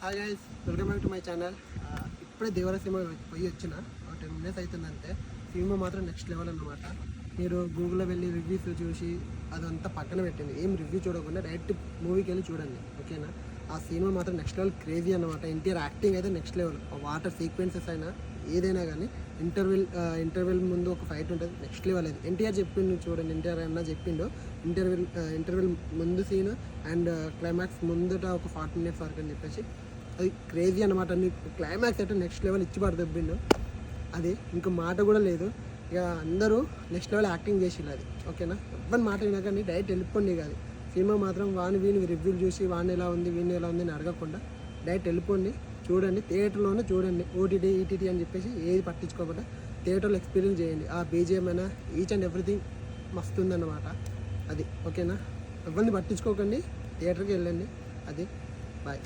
Hi guys, welcome back to my channel. ఇప్పుడే దేవర cinema పోయి వచ్చిన 10 minutes అవుతుందంటే. సినిమా మాత్రం నెక్స్ట్ లెవెల్ అన్నమాట. మీరు గూగుల్లో వెళ్ళి రివ్యూస్ చూసి అదంతా పక్కన పెట్టండి, ఏం రివ్యూ చూడకుండా డైరెక్ట్ మూవీకి వెళ్ళి చూడండి, ఓకేనా? ఆ సినిమా మాత్రం నెక్స్ట్ లెవెల్ క్రేజీ అన్నమాట. ఎన్టీఆర్ యాక్టింగ్ అయితే నెక్స్ట్ లెవెల్. వాటర్ సీక్వెన్సెస్ అయినా ఏదైనా కానీ ఇంటర్వెల్ ముందు ఒక ఫైట్ ఉంటుంది, నెక్స్ట్ లెవెల్. అది ఎన్టీఆర్ చెప్పిండు చూడండి, ఎన్టీఆర్ అన్న చెప్పిండు. ఇంటర్వెల్ ముందు సీన్ అండ్ క్లైమాక్స్ ముందుట ఒక 40 minutes వరకు అని చెప్పేసి అది క్రేజీ అనమాట. క్లైమాక్స్ అయితే నెక్స్ట్ లెవెల్ ఇచ్చి పడుతుండు. అది ఇంకా మాట కూడా లేదు. ఇక అందరూ నెక్స్ట్ లెవెల్ యాక్టింగ్ చేసిళ్ళు, అది ఓకేనా? ఎవరి మాట వినకండి, డైరెక్ట్ వెళ్ళిపోండి. కాదు సినిమా మాత్రం వీని రివ్యూలు చూసి వాడిని ఎలా ఉంది వీడిని ఎలా ఉంది అని అడగకుండా డైరెక్ట్ వెళ్ళిపోండి, చూడండి. థియేటర్లోనే చూడండి, ఓటీటీ ఈటీటీ అని చెప్పేసి ఏది పట్టించుకోకుండా థియేటర్లో ఎక్స్పీరియన్స్ చేయండి. ఆ బీజిఎం అయినా ఈచ్ అండ్ ఎవ్రీథింగ్ మస్తు ఉందన్నమాట. అది ఓకేనా? ఎవరిని పట్టించుకోకండి, థియేటర్కి వెళ్ళండి. అది బాయ్.